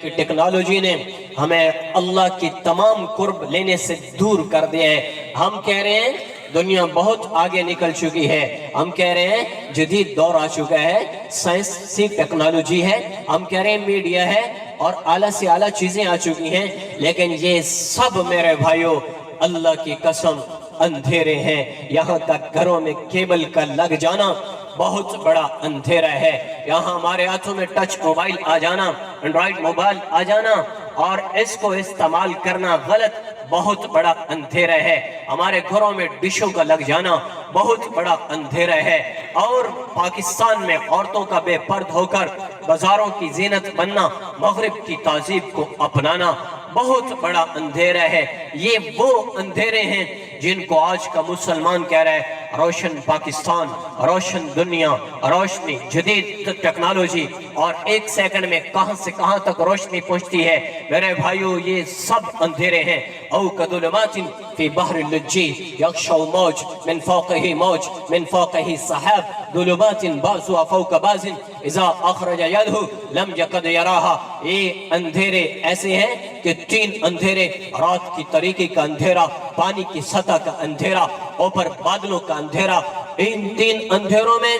کہ ٹیکنالوجی نے ہمیں اللہ کی تمام قرب لینے سے دور کر دیا ہے۔ ہم کہہ رہے ہیں دنیا بہت آگے نکل چکی ہے، ہم کہہ رہے ہیں جدید دور آ چکا ہے، سائنسی ٹیکنالوجی ہے، ہم کہہ رہے ہیں میڈیا ہے اور اعلیٰ سے اعلیٰ چیزیں آ چکی ہیں، لیکن یہ سب میرے بھائیوں اللہ کی قسم اندھیرے ہیں۔ یہاں تک گھروں میں کیبل کا لگ جانا بہت بڑا اندھیرا ہے۔ یہاں ہمارے ہاتھوں میں ٹچ موبائل آ جانا، اینڈرائیڈ موبائل آ جانا اور اس کو استعمال کرنا غلط بہت بڑا اندھیرا ہے۔ ہمارے گھروں میں ڈشوں کا لگ جانا بہت بڑا اندھیرا ہے، اور پاکستان میں عورتوں کا بے پرد ہو کر بازاروں کی زینت بننا، مغرب کی تہذیب کو اپنانا بہت بڑا اندھیرا ہے۔ یہ وہ اندھیرے ہیں جن کو آج کا مسلمان کہہ رہا ہے روشن پاکستان، روشن دنیا، روشنی، جدید ٹیکنالوجی، اور ایک سیکنڈ میں کہاں سے کہاں تک روشنی پہنچتی ہے۔ میرے بھائیوں یہ سب اندھیرے ہیں۔ او کظلمات فی بحر اللجی یغشا موج من فوقہ موج من فوقہ سحاب ظلمات بعضها فوق بعض اذا اخرج یدہ لم یکد یراہا۔ یہ اندھیرے ایسے ہیں کہ تین اندھیرے، رات کی تاریکی کا اندھیرا، پانی کی سطح کا اندھیرا، اوپر بادلوں کا اندھیرا، ان تین اندھیروں میں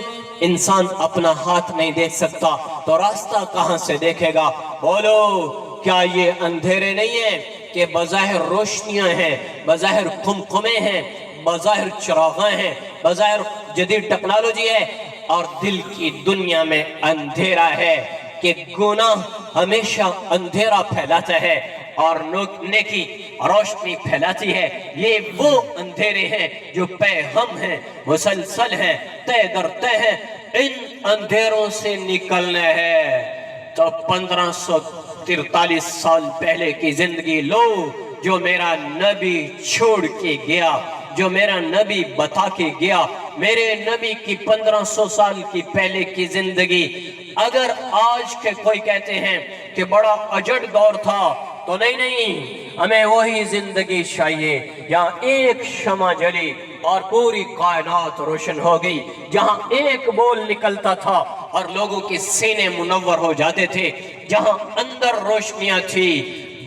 انسان اپنا ہاتھ نہیں دیکھ سکتا تو راستہ کہاں سے دیکھے گا؟ بولو کیا یہ اندھیرے نہیں ہیں کہ بظاہر روشنیاں ہیں، بظاہر قمقمے ہیں، بظاہر چراغاں ہیں، بظاہر جدید ٹیکنالوجی ہے، اور دل کی دنیا میں اندھیرا ہے کہ گناہ ہمیشہ اندھیرا پھیلاتا ہے اور نیکی روشنی پھیلاتی ہے۔ یہ وہ اندھیرے ہیں جو پہ ہم ہیں، مسلسل ہیں، طے در طے ہیں۔ ان اندھیروں سے نکلنا ہے تو 1543 سال پہلے کی زندگی لو، جو میرا نبی چھوڑ کے گیا، جو میرا نبی بتا کے گیا، میرے نبی کی 1500 سال کی پہلے کی زندگی۔ اگر آج کے کوئی کہتے ہیں کہ بڑا اجڑ دور تھا تو نہیں، ہمیں وہی زندگی چاہیے جہاں ایک شمع جلی اور پوری کائنات روشن ہو گئی، جہاں ایک بول نکلتا تھا اور لوگوں کے سینے منور ہو جاتے تھے، جہاں اندر روشنیاں تھی،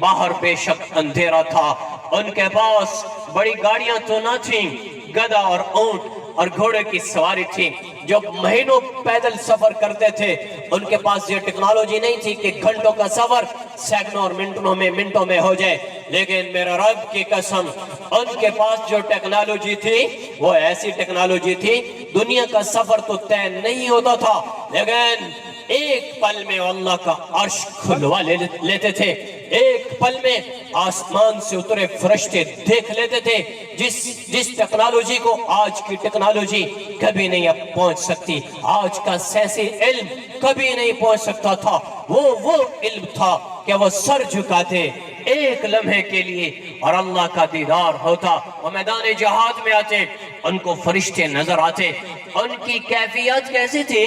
باہر بے شک اندھیرا تھا۔ ان کے پاس بڑی گاڑیاں تو نہ تھیں، گدھا اور اونٹ اور گھوڑے کی سواری تھی، جو مہینوں پیدل سفر کرتے تھے۔ ان کے پاس یہ ٹیکنالوجی نہیں تھی کہ گھنٹوں کا سفر سیکنڈوں اور منٹوں میں ہو جائے، لیکن میرا رب کی قسم ان کے پاس جو ٹیکنالوجی تھی وہ ایسی ٹیکنالوجی تھی، دنیا کا سفر تو طے نہیں ہوتا تھا، لیکن ایک پل میں اللہ کا عرش کھلوا لیتے تھے، ایک پل میں آسمان سے اترے فرشتے دیکھ لیتے تھے، جس ٹیکنالوجی کو آج کی ٹیکنالوجی کبھی نہیں پہنچ سکتی، آج کا سائنسی علم کبھی نہیں پہنچ سکتا تھا۔ وہ علم تھا کہ وہ سر جھکاتے ایک لمحے کے لیے اور اللہ کا دیدار ہوتا، وہ میدان جہاد میں آتے، ان کو فرشتے نظر آتے۔ ان کی کیفیت کیسی تھی؟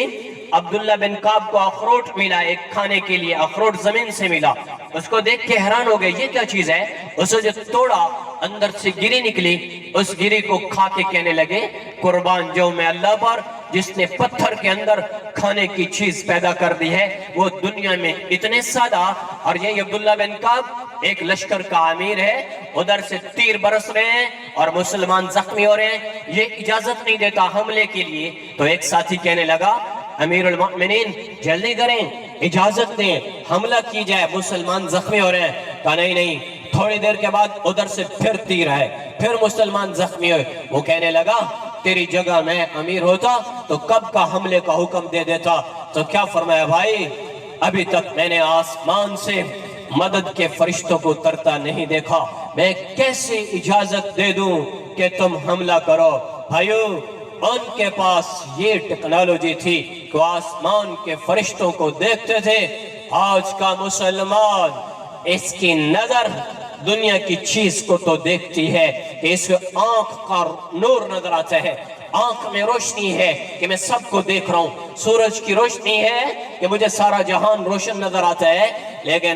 عبداللہ بن کعب کو اخروٹ ملا ایک کھانے کے لیے، اخروٹ زمین سے ملا، اس کو دیکھ کے حیران ہو گئے یہ کیا چیز ہے؟ اسے جو توڑا اندر سے گری نکلی، اس گری کو کھا کے کہنے لگے قربان جو میں اللہ پر جس نے پتھر کے اندر کھانے کی چیز پیدا کر دی ہے، وہ دنیا میں اتنے سادہ۔ اور یہ عبداللہ بن کعب ایک لشکر کا امیر ہے، ادھر سے تیر برس رہے ہیں اور مسلمان زخمی ہو رہے ہیں، یہ اجازت نہیں دیتا حملے کے لیے۔ تو ایک ساتھی کہنے لگا امیر المؤمنین جلدی کریں، اجازت دیں، حملہ کی جائے، مسلمان زخمی ہو رہے ہیں۔ کہا نہیں، تھوڑی دیر کے بعد ادھر سے پھر تیر ہے، پھر مسلمان زخمی ہوئے۔ وہ کہنے لگا تیری جگہ میں امیر ہوتا تو کب کا حملے کا حکم دے دیتا۔ تو کیا فرمایا بھائی، ابھی تک میں نے آسمان سے مدد کے فرشتوں کو اترتا نہیں دیکھا، میں کیسے اجازت دے دوں کہ تم حملہ کرو؟ بھائیو ان کے پاس یہ ٹیکنالوجی تھی کہ آسمان کے فرشتوں کو دیکھتے تھے۔ آج کا مسلمان اس کی نظر دنیا کی چیز کو تو دیکھتی ہے کہ اس آنکھ کا نور نظر آتا ہے، آنکھ میں روشنی ہے کہ میں سب کو دیکھ رہا ہوں، سورج کی روشنی ہے کہ مجھے سارا جہان روشن نظر آتا ہے، لیکن